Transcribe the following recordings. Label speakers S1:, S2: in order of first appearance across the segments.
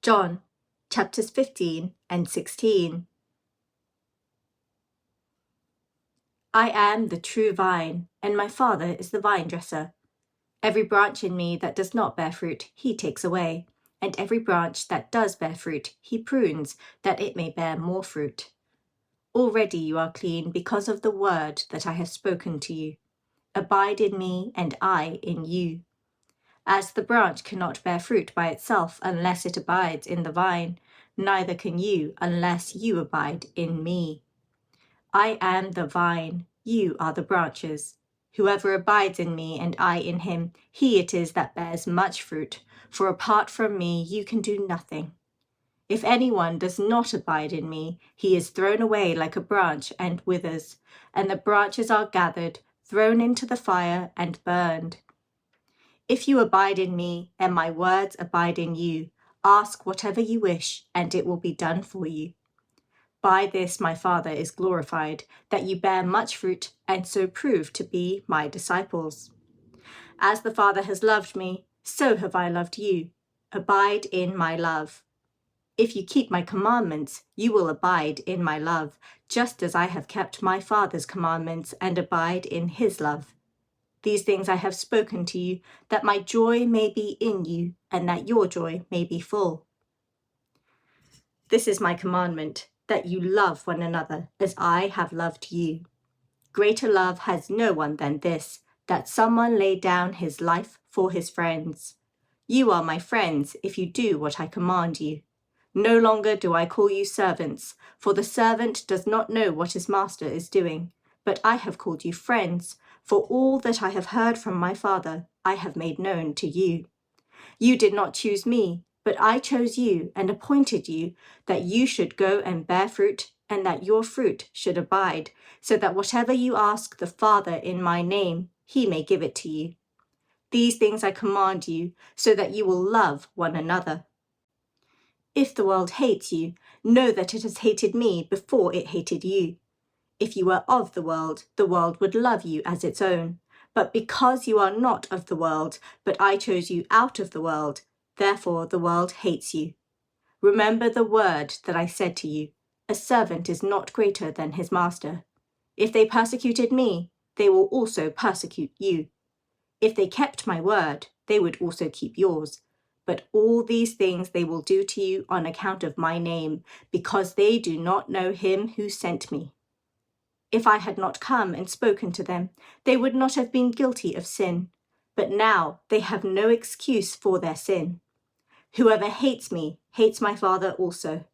S1: John, chapters 15 and 16. I am the true vine, and my Father is the vine dresser. Every branch in me that does not bear fruit, he takes away, and every branch that does bear fruit, he prunes, that it may bear more fruit. Already you are clean because of the word that I have spoken to you. Abide in me, and I in you. As the branch cannot bear fruit by itself unless it abides in the vine, neither can you unless you abide in me. I am the vine, you are the branches. Whoever abides in me and I in him, he it is that bears much fruit, for apart from me you can do nothing. If anyone does not abide in me, he is thrown away like a branch and withers, and the branches are gathered, thrown into the fire and burned. If you abide in me, and my words abide in you, ask whatever you wish, and it will be done for you. By this my Father is glorified, that you bear much fruit, and so prove to be my disciples. As the Father has loved me, so have I loved you. Abide in my love. If you keep my commandments, you will abide in my love, just as I have kept my Father's commandments and abide in his love. These things I have spoken to you, that my joy may be in you, and that your joy may be full. This is my commandment, that you love one another as I have loved you. Greater love has no one than this, that someone lay down his life for his friends. You are my friends if you do what I command you. No longer do I call you servants, for the servant does not know what his master is doing, but I have called you friends, for all that I have heard from my Father I have made known to you. You did not choose me, but I chose you and appointed you, that you should go and bear fruit, and that your fruit should abide, so that whatever you ask the Father in my name, he may give it to you. These things I command you, so that you will love one another. If the world hates you, know that it has hated me before it hated you. If you were of the world would love you as its own. But because you are not of the world, but I chose you out of the world, therefore the world hates you. Remember the word that I said to you, a servant is not greater than his master. If they persecuted me, they will also persecute you. If they kept my word, they would also keep yours. But all these things they will do to you on account of my name, because they do not know him who sent me. If I had not come and spoken to them, they would not have been guilty of sin. But now they have no excuse for their sin. Whoever hates me hates my Father also.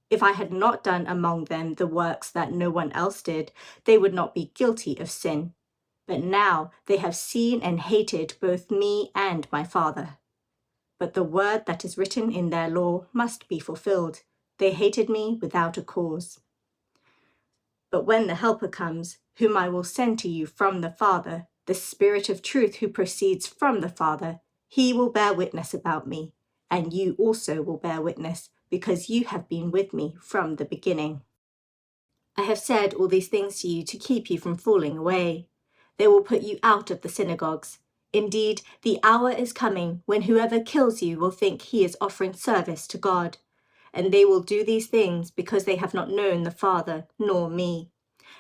S1: If I had not done among them the works that no one else did, they would not be guilty of sin. But now they have seen and hated both me and my Father. But the word that is written in their law must be fulfilled. They hated me without a cause. But when the Helper comes, whom I will send to you from the Father, the Spirit of truth who proceeds from the Father, he will bear witness about me, and you also will bear witness, because you have been with me from the beginning. I have said all these things to you to keep you from falling away. They will put you out of the synagogues. Indeed, the hour is coming when whoever kills you will think he is offering service to God. And they will do these things because they have not known the Father nor me.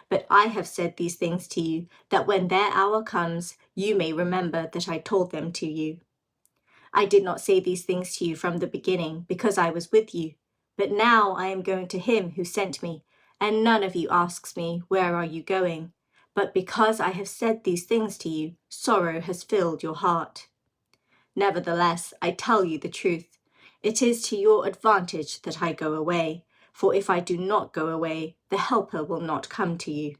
S1: But I have said these things to you, that when their hour comes, you may remember that I told them to you. I did not say these things to you from the beginning, because I was with you. But now I am going to him who sent me, and none of you asks me, where are you going? But because I have said these things to you, sorrow has filled your heart. Nevertheless, I tell you the truth. It is to your advantage that I go away, for if I do not go away, the Helper will not come to you.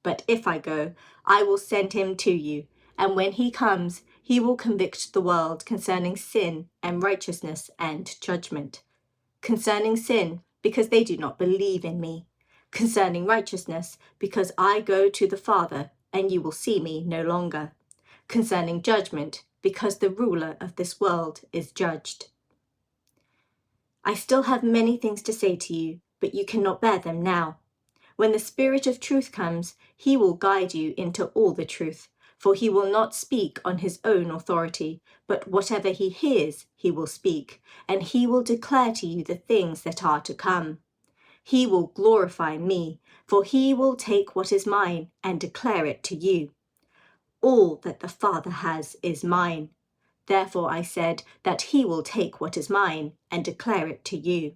S1: But if I go, I will send him to you, and when he comes, he will convict the world concerning sin and righteousness and judgment. Concerning sin, because they do not believe in me. Concerning righteousness, because I go to the Father, and you will see me no longer. Concerning judgment, because the ruler of this world is judged. I still have many things to say to you, but you cannot bear them now. When the Spirit of truth comes, he will guide you into all the truth, For he will not speak on his own authority, but whatever he hears, he will speak, and he will declare to you the things that are to come. He will glorify me, for he will take what is mine and declare it to you. All that the Father has is mine. Therefore I said that he will take what is mine and declare it to you.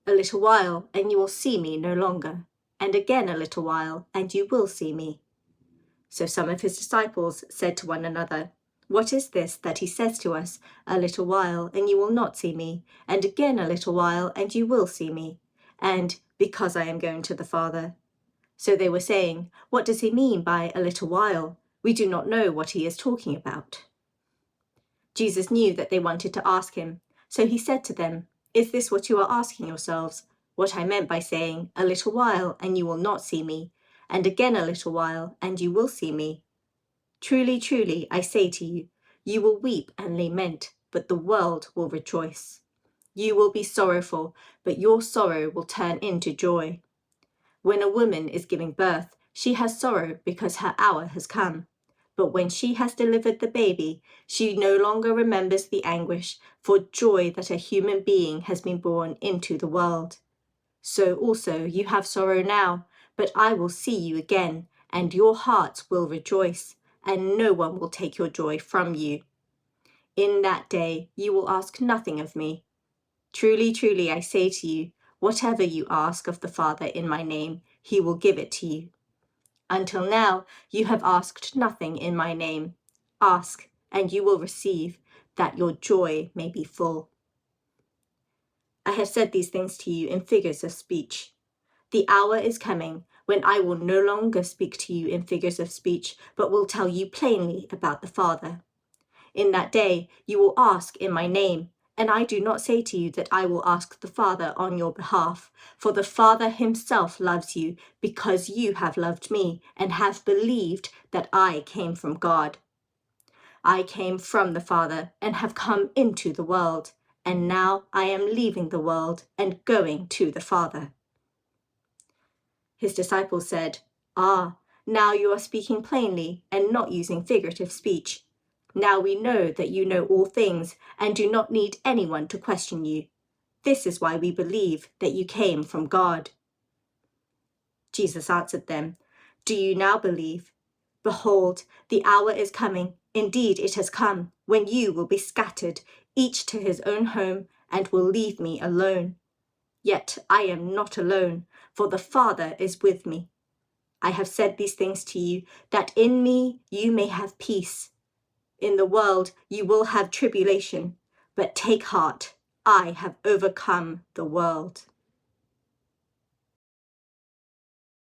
S1: A little while, and you will see me no longer, and again a little while, and you will see me. So some of his disciples said to one another, What is this that he says to us, a little while, and you will not see me, and again a little while, and you will see me, and because I am going to the Father? So they were saying, What does he mean by a little while? We do not know what he is talking about. Jesus knew that they wanted to ask him, so he said to them, Is this what you are asking yourselves? What I meant by saying, A little while, and you will not see me, and again a little while, and you will see me? Truly, truly, I say to you, you will weep and lament, but the world will rejoice. You will be sorrowful, but your sorrow will turn into joy. When a woman is giving birth, she has sorrow because her hour has come. But when she has delivered the baby, she no longer remembers the anguish for joy that a human being has been born into the world. So also you have sorrow now, but I will see you again, and your hearts will rejoice, and no one will take your joy from you. In that day you will ask nothing of me. Truly, truly, I say to you, whatever you ask of the Father in my name, he will give it to you. Until now you have asked nothing in my name. Ask, and you will receive, that your joy may be full. I have said these things to you in figures of speech. The hour is coming when I will no longer speak to you in figures of speech, but will tell you plainly about the Father. In that day you will ask in my name, and I do not say to you that I will ask the Father on your behalf, for the Father himself loves you, because you have loved me and have believed that I came from God. I came from the Father and have come into the world, and now I am leaving the world and going to the Father. His disciples said, now you are speaking plainly and not using figurative speech. Now we know that you know all things and do not need anyone to question you. This is why we believe that you came from God. Jesus answered them, Do you now believe? Behold, the hour is coming, indeed it has come, when you will be scattered, each to his own home, and will leave me alone. Yet I am not alone, for the Father is with me. I have said these things to you, that in me you may have peace. In the world you will have tribulation, but take heart, I have overcome the world.